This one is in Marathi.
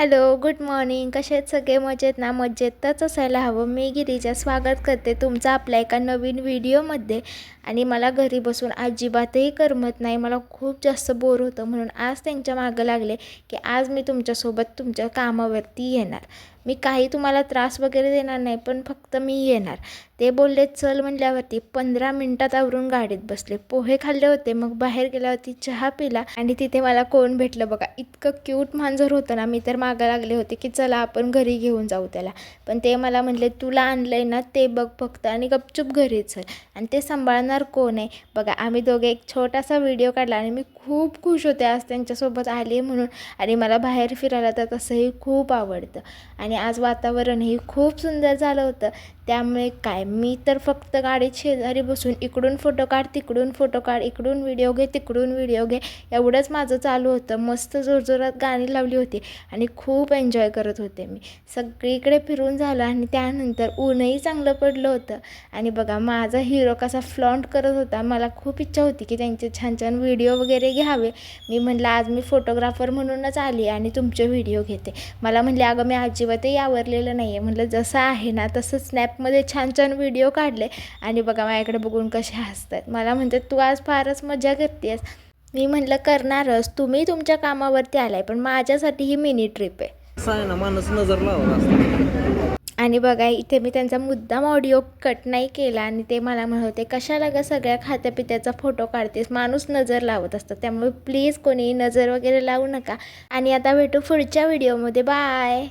Hello, good morning. कसे आहेत सगळे? मजेत ना? मजेतच असायला हवं. मी गिरीजा स्वागत करते तुमचं आपल्या एका नवीन व्हिडिओमध्ये. आणि मला घरी बसून अजिबातही करमत नाही. मला खूप जास्त बोर होतं, म्हणून आज त्यांच्या मागं लागले की आज मी तुमच्यासोबत तुमच्या कामावरती येणार. मी काही तुम्हाला त्रास वगैरे देणार नाही, पण फक्त मी येणार. ते बोलले चल म्हटल्यावरती 15 मिनटात आवरून गाडीत बसले. पोहे खाल्ले होते, मग बाहेर गेल्यावरती चहा पिला आणि तिथे मला कोण भेटलं बघा. इतकं क्यूट मांजर होतं ना. मी तर मागं लागले होते की चला आपण घरी घेऊन जाऊ त्याला, पण ते मला म्हणले तुला आणलंय ना ते बघ फक्त आणि गपचूप घरी चल. आणि ते सांभाळणार कोण आहे बघा. आम्ही दोघे एक छोटासा व्हिडिओ काढला आणि मी खूप खुश होते आज त्यांच्यासोबत आले म्हणून. आणि मला बाहेर फिरायला तर तसंही खूप आवडतं. आणि आज वातावरणही खूप सुंदर झालं होतं. त्यामुळे काय, मी तर फक्त गाडीत शेजारी बसून इकडून फोटो काढ, तिकडून फोटो काढ, इकडून व्हिडिओ घे, तिकडून व्हिडिओ घे, एवढंच माझं चालू होतं. मस्त जोरजोरात गाणी लावली होती आणि खूप एन्जॉय करत होते मी. सगळीकडे फिरून झालं आणि त्यानंतर ऊनही चांगलं पडलं होतं. आणि बघा माझा हिरो कसा फ्लॉन्ट करत होता. मला खूप इच्छा होती की त्यांचे छान छान व्हिडिओ वगैरे घ्यावे. मी म्हटलं आज मी फोटोग्राफर म्हणूनच आली आणि तुमचे व्हिडिओ घेते. मला म्हणले अगं मी अजिबातही आवरलेलं नाही आहे. म्हटलं जसं आहे ना तसं स्नॅपमध्ये छान छान व्हिडिओ काढले. आणि बघा माझ्याकडे बघून कसे हसतात. मला म्हणते तू आज फारच मजा करतेस. मी म्हटलं करणारच, तुम्ही तुमच्या कामावरती आलाय, पण माझ्यासाठी ही मिनी ट्रिप आहे. असं आहे ना, माणूस नजर लावला असतो. आणि बघा इथे मी त्यांचा मुद्दाम ऑडिओ कट नाही केला आणि ते मला म्हणत होते कशाला ग सगळ्या खात्यापित्याचा फोटो काढतेस, माणूस नजर लावत असतं, त्यामुळे प्लीज कोणी नजर वगैरे लावू नका. आणि आता भेटू पुढच्या व्हिडिओमध्ये. बाय.